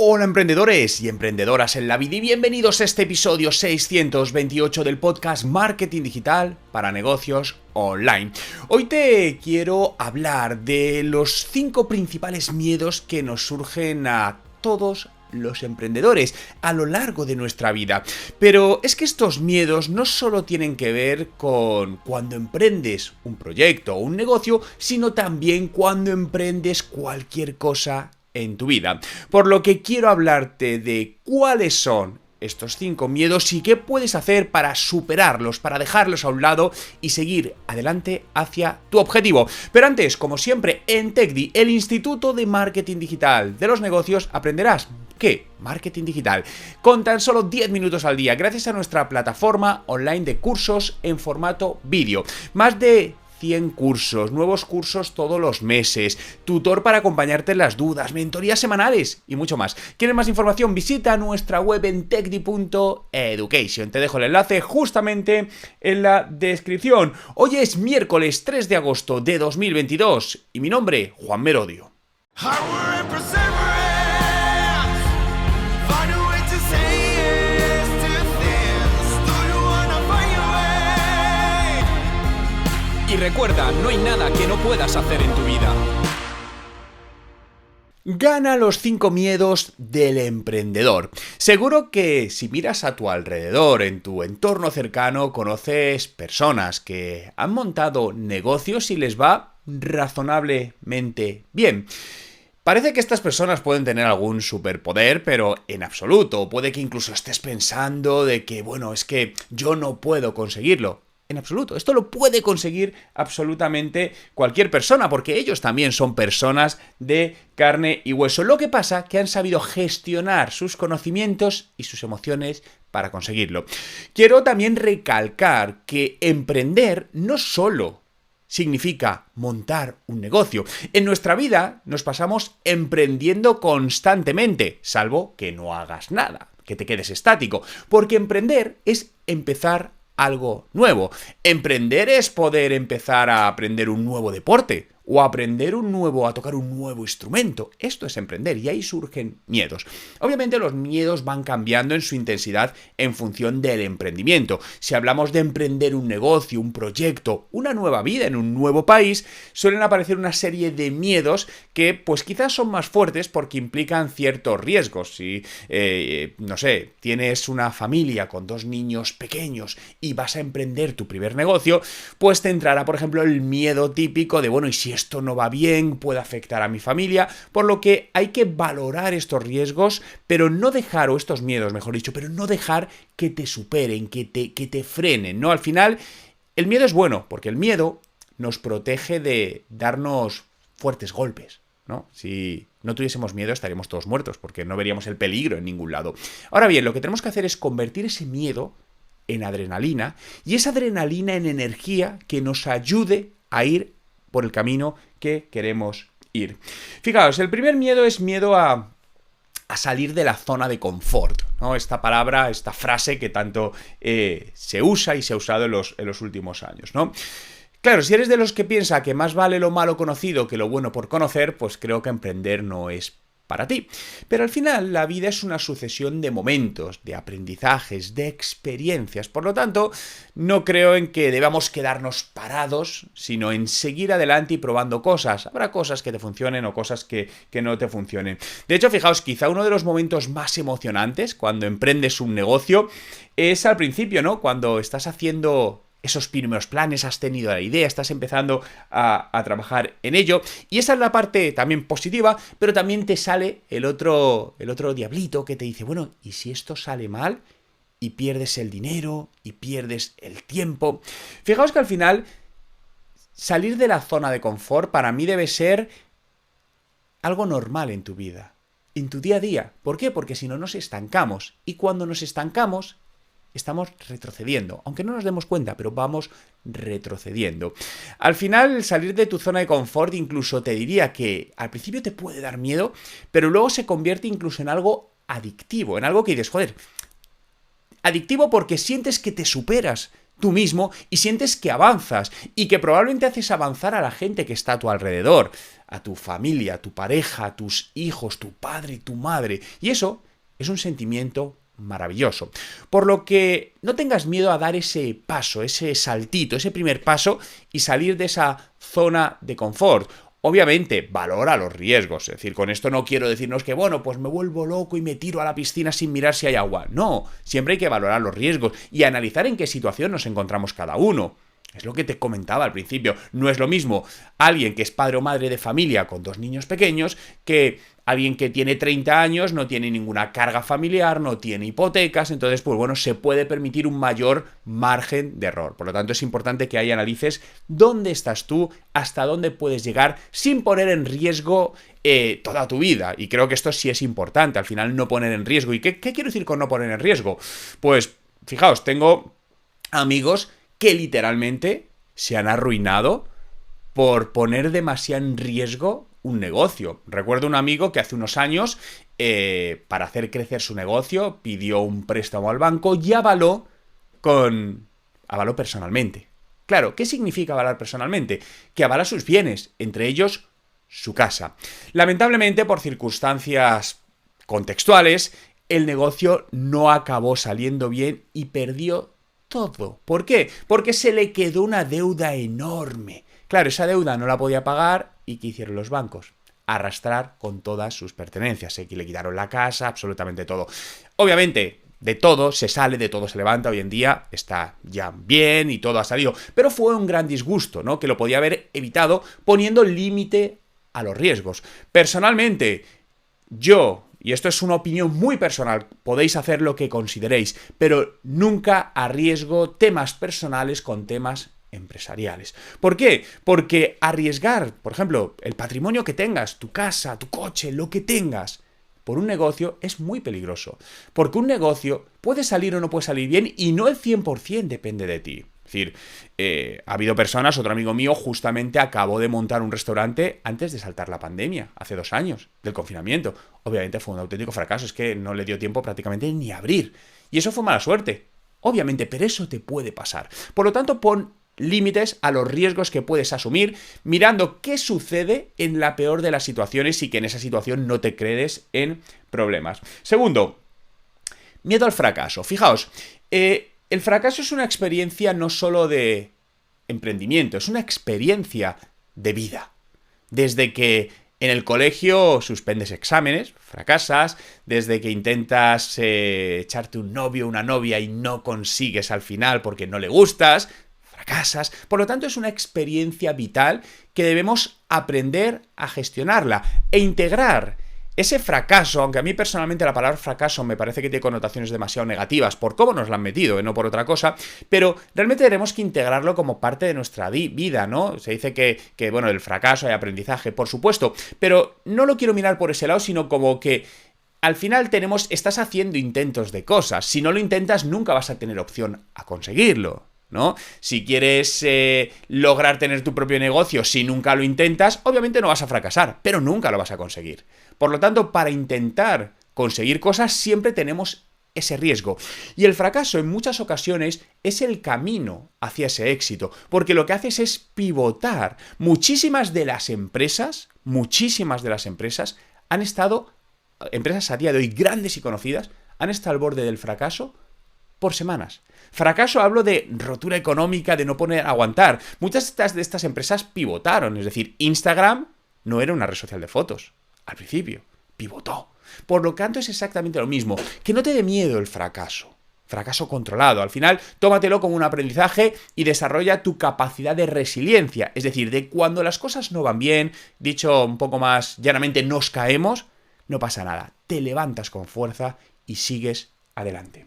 Hola emprendedores y emprendedoras en la vida y bienvenidos a este episodio 628 del podcast Marketing Digital para Negocios Online. Hoy te quiero hablar de los 5 principales miedos que nos surgen a todos los emprendedores a lo largo de nuestra vida. Pero es que estos miedos no solo tienen que ver con cuando emprendes un proyecto o un negocio, sino también cuando emprendes cualquier cosa en tu vida. Por lo que quiero hablarte de cuáles son estos 5 miedos y qué puedes hacer para superarlos, para dejarlos a un lado y seguir adelante hacia tu objetivo. Pero antes, como siempre, en TechDi, el Instituto de Marketing Digital de los Negocios, aprenderás ¿qué? Marketing digital. Con tan solo 10 minutos al día, gracias a nuestra plataforma online de cursos en formato vídeo. Más de 100 cursos, nuevos cursos todos los meses, tutor para acompañarte en las dudas, mentorías semanales y mucho más. ¿Quieres más información? Visita nuestra web en techdi.education. Te dejo el enlace justamente en la descripción. Hoy es miércoles 3 de agosto de 2022 y mi nombre, Juan Merodio. Y recuerda, no hay nada que no puedas hacer en tu vida. Gana los 5 miedos del emprendedor. Seguro que si miras a tu alrededor, en tu entorno cercano, conoces personas que han montado negocios y les va razonablemente bien. Parece que estas personas pueden tener algún superpoder, pero en absoluto. Puede que incluso estés pensando de que, bueno, es que yo no puedo conseguirlo. En absoluto. Esto lo puede conseguir absolutamente cualquier persona, porque ellos también son personas de carne y hueso. Lo que pasa es que han sabido gestionar sus conocimientos y sus emociones para conseguirlo. Quiero también recalcar que emprender no solo significa montar un negocio. En nuestra vida nos pasamos emprendiendo constantemente, salvo que no hagas nada, que te quedes estático, porque emprender es empezar algo nuevo. Emprender es poder empezar a aprender un nuevo deporte o aprender a tocar un nuevo instrumento. Esto es emprender y ahí surgen miedos. Obviamente los miedos van cambiando en su intensidad en función del emprendimiento. Si hablamos de emprender un negocio, un proyecto, una nueva vida en un nuevo país, suelen aparecer una serie de miedos que pues quizás son más fuertes porque implican ciertos riesgos. Si, no sé, tienes una familia con 2 niños pequeños y vas a emprender tu primer negocio, pues te entrará, por ejemplo, el miedo típico de, bueno, ¿y si esto no va bien, puede afectar a mi familia? Por lo que hay que valorar estos riesgos, pero no dejar, o estos miedos, mejor dicho, pero no dejar que te superen, que te frenen, ¿no? Al final, el miedo es bueno, porque el miedo nos protege de darnos fuertes golpes, ¿no? Si no tuviésemos miedo estaríamos todos muertos, porque no veríamos el peligro en ningún lado. Ahora bien, lo que tenemos que hacer es convertir ese miedo en adrenalina, y esa adrenalina en energía que nos ayude a ir por el camino que queremos ir. Fijaos, el primer miedo es miedo a salir de la zona de confort, ¿no? Esta palabra, esta frase que tanto se usa y se ha usado en los últimos años, ¿no? Claro, si eres de los que piensa que más vale lo malo conocido que lo bueno por conocer, pues creo que emprender no es para ti. Pero al final la vida es una sucesión de momentos, de aprendizajes, de experiencias. Por lo tanto, no creo en que debamos quedarnos parados, sino en seguir adelante y probando cosas. Habrá cosas que te funcionen o cosas que no te funcionen. De hecho, fijaos, quizá uno de los momentos más emocionantes cuando emprendes un negocio es al principio, ¿no? Cuando estás haciendo esos primeros planes, has tenido la idea, estás empezando a trabajar en ello, y esa es la parte también positiva, pero también te sale el otro diablito que te dice, bueno, ¿y si esto sale mal? Y pierdes el dinero, y pierdes el tiempo. Fijaos que al final, salir de la zona de confort para mí debe ser algo normal en tu vida, en tu día a día. ¿Por qué? Porque si no nos estancamos, y cuando nos estancamos, estamos retrocediendo, aunque no nos demos cuenta, pero vamos retrocediendo. Al final, salir de tu zona de confort incluso te diría que al principio te puede dar miedo, pero luego se convierte incluso en algo adictivo, en algo que dices, joder, adictivo porque sientes que te superas, tú mismo y sientes que avanzas y que probablemente haces avanzar a la gente que está a tu alrededor, a tu familia, a tu pareja, a tus hijos, tu padre, tu madre. Y eso es un sentimiento maravilloso. Por lo que no tengas miedo a dar ese paso, ese saltito, ese primer paso y salir de esa zona de confort. Obviamente, valora los riesgos. Es decir, con esto no quiero decirnos que, bueno, pues me vuelvo loco y me tiro a la piscina sin mirar si hay agua. No, siempre hay que valorar los riesgos y analizar en qué situación nos encontramos cada uno. Es lo que te comentaba al principio. No es lo mismo alguien que es padre o madre de familia con 2 niños pequeños que alguien que tiene 30 años, no tiene ninguna carga familiar, no tiene hipotecas, entonces, pues bueno, se puede permitir un mayor margen de error. Por lo tanto, es importante que ahí analices dónde estás tú, hasta dónde puedes llegar sin poner en riesgo toda tu vida. Y creo que esto sí es importante, al final no poner en riesgo. ¿Y qué quiero decir con no poner en riesgo? Pues, fijaos, tengo amigos que literalmente se han arruinado por poner demasiado en riesgo un negocio. Recuerdo un amigo que hace unos años, para hacer crecer su negocio, pidió un préstamo al banco y avaló personalmente. Claro, ¿qué significa avalar personalmente? Que avala sus bienes, entre ellos su casa. Lamentablemente, por circunstancias contextuales, el negocio no acabó saliendo bien y perdió todo. ¿Por qué? Porque se le quedó una deuda enorme. Claro, esa deuda no la podía pagar y ¿qué hicieron los bancos? Arrastrar con todas sus pertenencias. Que le quitaron la casa, absolutamente todo. Obviamente, de todo se sale, de todo se levanta. Hoy en día está ya bien y todo ha salido. Pero fue un gran disgusto, ¿no? Que lo podía haber evitado poniendo límite a los riesgos. Personalmente, yo, y esto es una opinión muy personal, podéis hacer lo que consideréis, pero nunca arriesgo temas personales con temas empresariales. ¿Por qué? Porque arriesgar, por ejemplo, el patrimonio que tengas, tu casa, tu coche, lo que tengas, por un negocio es muy peligroso. Porque un negocio puede salir o no puede salir bien y no el 100% depende de ti. Es decir, ha habido personas, otro amigo mío justamente acabó de montar un restaurante antes de saltar la pandemia, hace 2 años, del confinamiento. Obviamente fue un auténtico fracaso, es que no le dio tiempo prácticamente ni a abrir. Y eso fue mala suerte, obviamente, pero eso te puede pasar. Por lo tanto, pon límites a los riesgos que puedes asumir, mirando qué sucede en la peor de las situaciones y que en esa situación no te quedes en problemas. Segundo, miedo al fracaso. Fijaos, el fracaso es una experiencia no solo de emprendimiento, es una experiencia de vida. Desde que en el colegio suspendes exámenes, fracasas, desde que intentas echarte un novio o una novia y no consigues al final porque no le gustas, fracasas. Por lo tanto, es una experiencia vital que debemos aprender a gestionarla e integrar ese fracaso, aunque a mí personalmente la palabra fracaso me parece que tiene connotaciones demasiado negativas por cómo nos la han metido, no por otra cosa, pero realmente tenemos que integrarlo como parte de nuestra vida, ¿no? Se dice que bueno, el fracaso hay aprendizaje, por supuesto, pero no lo quiero mirar por ese lado, sino como que al final estás haciendo intentos de cosas. Si no lo intentas, nunca vas a tener opción a conseguirlo, ¿no? Si quieres lograr tener tu propio negocio, si nunca lo intentas, obviamente no vas a fracasar, pero nunca lo vas a conseguir. Por lo tanto, para intentar conseguir cosas siempre tenemos ese riesgo. Y el fracaso en muchas ocasiones es el camino hacia ese éxito, porque lo que haces es pivotar. Muchísimas de las empresas han estado, empresas a día de hoy grandes y conocidas, han estado al borde del fracaso por semanas. Fracaso hablo de rotura económica, de no poder aguantar. Muchas de estas empresas pivotaron, es decir, Instagram no era una red social de fotos al principio, pivotó. Por lo tanto es exactamente lo mismo, que no te dé miedo el fracaso controlado. Al final, tómatelo como un aprendizaje y desarrolla tu capacidad de resiliencia, es decir, de cuando las cosas no van bien, dicho un poco más llanamente, nos caemos, no pasa nada, te levantas con fuerza y sigues adelante.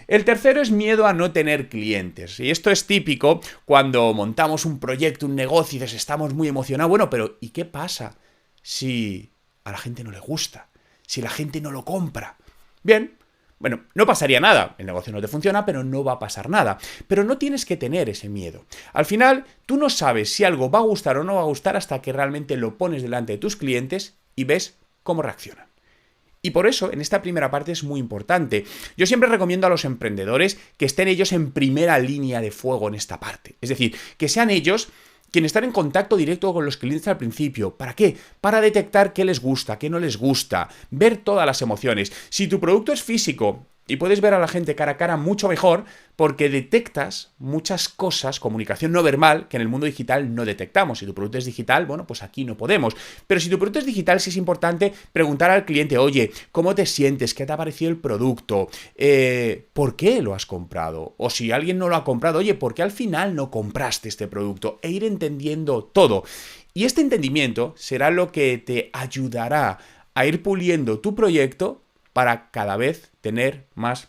El tercero es miedo a no tener clientes. Y esto es típico cuando montamos un proyecto, un negocio y dices, estamos muy emocionados. Bueno, pero ¿y qué pasa si a la gente no le gusta? Si la gente no lo compra. Bien, bueno, no pasaría nada. El negocio no te funciona, pero no va a pasar nada. Pero no tienes que tener ese miedo. Al final, tú no sabes si algo va a gustar o no va a gustar hasta que realmente lo pones delante de tus clientes y ves cómo reaccionan. Y por eso, en esta primera parte es muy importante. Yo siempre recomiendo a los emprendedores que estén ellos en primera línea de fuego en esta parte. Es decir, que sean ellos quienes están en contacto directo con los clientes al principio. ¿Para qué? Para detectar qué les gusta, qué no les gusta, ver todas las emociones. Si tu producto es físico y puedes ver a la gente cara a cara, mucho mejor, porque detectas muchas cosas, comunicación no verbal, que en el mundo digital no detectamos. Si tu producto es digital, bueno, pues aquí no podemos. Pero si tu producto es digital, sí es importante preguntar al cliente, oye, ¿cómo te sientes? ¿Qué te ha parecido el producto? ¿Por qué lo has comprado? O si alguien no lo ha comprado, oye, ¿por qué al final no compraste este producto? E ir entendiendo todo. Y este entendimiento será lo que te ayudará a ir puliendo tu proyecto para cada vez tener más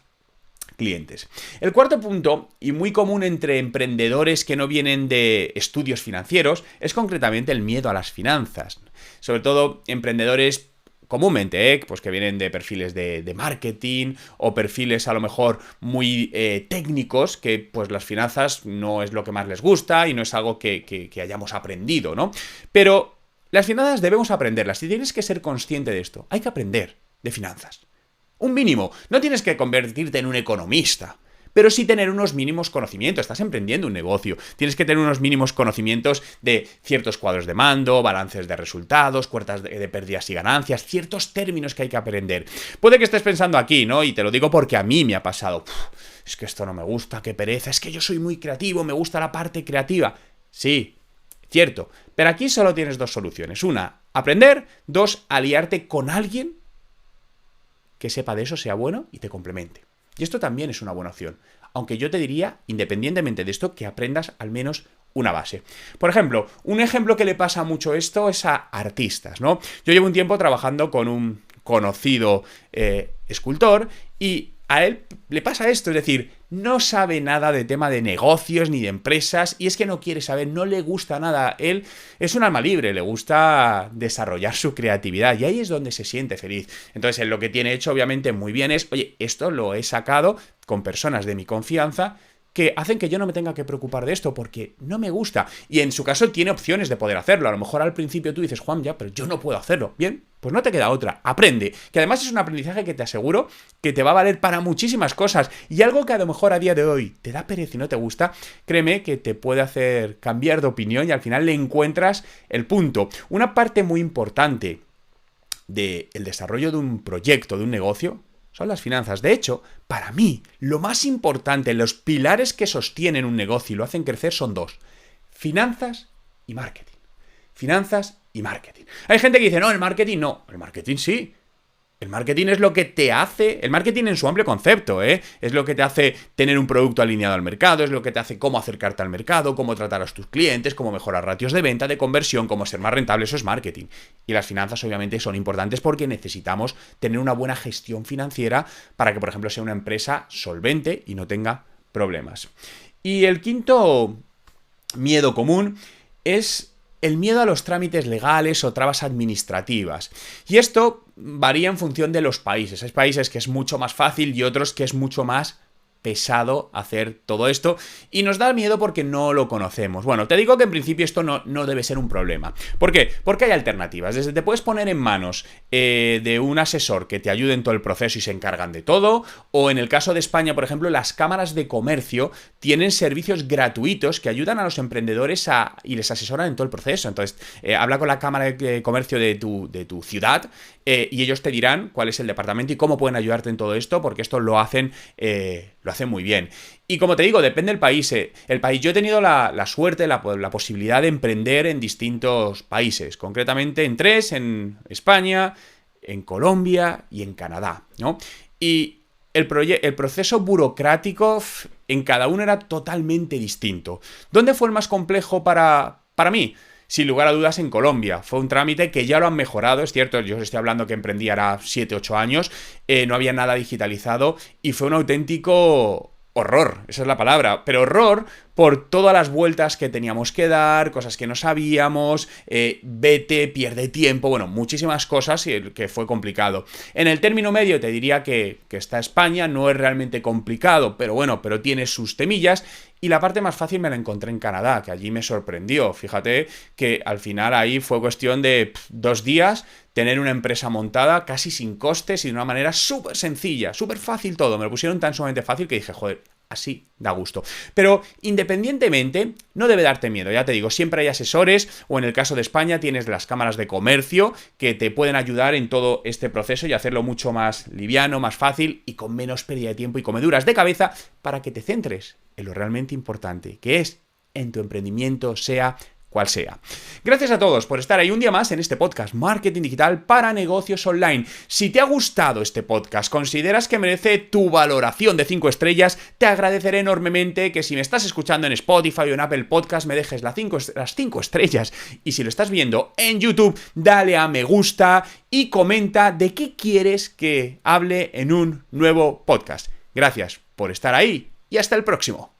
clientes. El cuarto punto, y muy común entre emprendedores que no vienen de estudios financieros, es concretamente el miedo a las finanzas. Sobre todo emprendedores comúnmente, pues que vienen de perfiles de marketing o perfiles a lo mejor muy técnicos, que pues las finanzas no es lo que más les gusta y no es algo que hayamos aprendido, ¿no? Pero las finanzas debemos aprenderlas y tienes que ser consciente de esto. Hay que aprender de finanzas. Un mínimo. No tienes que convertirte en un economista, pero sí tener unos mínimos conocimientos. Estás emprendiendo un negocio. Tienes que tener unos mínimos conocimientos de ciertos cuadros de mando, balances de resultados, cuentas de pérdidas y ganancias, ciertos términos que hay que aprender. Puede que estés pensando aquí, ¿no? Y te lo digo porque a mí me ha pasado. Es que esto no me gusta, qué pereza. Es que yo soy muy creativo, me gusta la parte creativa. Sí, cierto. Pero aquí solo tienes dos soluciones. Una, aprender. Dos, aliarte con alguien que sepa de eso, sea bueno y te complemente. Y esto también es una buena opción. Aunque yo te diría, independientemente de esto, que aprendas al menos una base. Por ejemplo, un ejemplo que le pasa mucho esto es a artistas, ¿no? Yo llevo un tiempo trabajando con un conocido escultor y a él le pasa esto, es decir, no sabe nada de tema de negocios ni de empresas y es que no quiere saber, no le gusta nada. Él es un alma libre, le gusta desarrollar su creatividad y ahí es donde se siente feliz. Entonces, él lo que tiene hecho obviamente muy bien es, oye, esto lo he sacado con personas de mi confianza que hacen que yo no me tenga que preocupar de esto porque no me gusta. Y en su caso tiene opciones de poder hacerlo. A lo mejor al principio tú dices, Juan, ya, pero yo no puedo hacerlo. Bien, pues no te queda otra. Aprende. Que además es un aprendizaje que te aseguro que te va a valer para muchísimas cosas. Y algo que a lo mejor a día de hoy te da pereza y no te gusta, créeme que te puede hacer cambiar de opinión y al final le encuentras el punto. Una parte muy importante del desarrollo de un proyecto, de un negocio, son las finanzas. De hecho, para mí, lo más importante, los pilares que sostienen un negocio y lo hacen crecer son dos: finanzas y marketing. Finanzas y marketing. Hay gente que dice, no, el marketing no. El marketing sí. El marketing es lo que te hace, el marketing en su amplio concepto, es lo que te hace tener un producto alineado al mercado, es lo que te hace cómo acercarte al mercado, cómo tratar a tus clientes, cómo mejorar ratios de venta, de conversión, cómo ser más rentable, eso es marketing. Y las finanzas obviamente son importantes porque necesitamos tener una buena gestión financiera para que, por ejemplo, sea una empresa solvente y no tenga problemas. Y el quinto miedo común es el miedo a los trámites legales o trabas administrativas. Y esto varía en función de los países. Hay países que es mucho más fácil y otros que es mucho más pesado hacer todo esto y nos da miedo porque no lo conocemos. Bueno, te digo que en principio esto no debe ser un problema. ¿Por qué? Porque hay alternativas. Desde te puedes poner en manos de un asesor que te ayude en todo el proceso y se encargan de todo, o en el caso de España, por ejemplo, las cámaras de comercio tienen servicios gratuitos que ayudan a los emprendedores y les asesoran en todo el proceso. Entonces, habla con la cámara de comercio de tu ciudad y ellos te dirán cuál es el departamento y cómo pueden ayudarte en todo esto, porque esto lo hacen muy bien. Y como te digo, depende del país. Yo he tenido la suerte, la posibilidad de emprender en distintos países, concretamente en 3, en España, en Colombia y en Canadá, ¿no? Y el proceso burocrático en cada uno era totalmente distinto. ¿Dónde fue el más complejo para mí? Sin lugar a dudas en Colombia. Fue un trámite que ya lo han mejorado, es cierto, yo os estoy hablando que emprendí ahora 7, 8 años, no había nada digitalizado y fue un auténtico horror, esa es la palabra, pero horror por todas las vueltas que teníamos que dar, cosas que no sabíamos, vete, pierde tiempo, bueno, muchísimas cosas y que fue complicado. En el término medio te diría que está España, no es realmente complicado, pero bueno, pero tiene sus temillas. Y la parte más fácil me la encontré en Canadá, que allí me sorprendió. Fíjate que al final ahí fue cuestión de 2 días, tener una empresa montada casi sin costes y de una manera súper sencilla, súper fácil todo. Me lo pusieron tan sumamente fácil que dije, joder, así da gusto. Pero independientemente, no debe darte miedo, ya te digo, siempre hay asesores, o en el caso de España tienes las cámaras de comercio que te pueden ayudar en todo este proceso y hacerlo mucho más liviano, más fácil y con menos pérdida de tiempo y comeduras de cabeza para que te centres en lo realmente importante, que es en tu emprendimiento, sea cual sea. Gracias a todos por estar ahí un día más en este podcast Marketing Digital para Negocios Online. Si te ha gustado este podcast, consideras que merece tu valoración de 5 estrellas, te agradeceré enormemente que si me estás escuchando en Spotify o en Apple Podcast me dejes las 5 estrellas, y si lo estás viendo en YouTube, dale a me gusta y comenta de qué quieres que hable en un nuevo podcast. Gracias por estar ahí y hasta el próximo.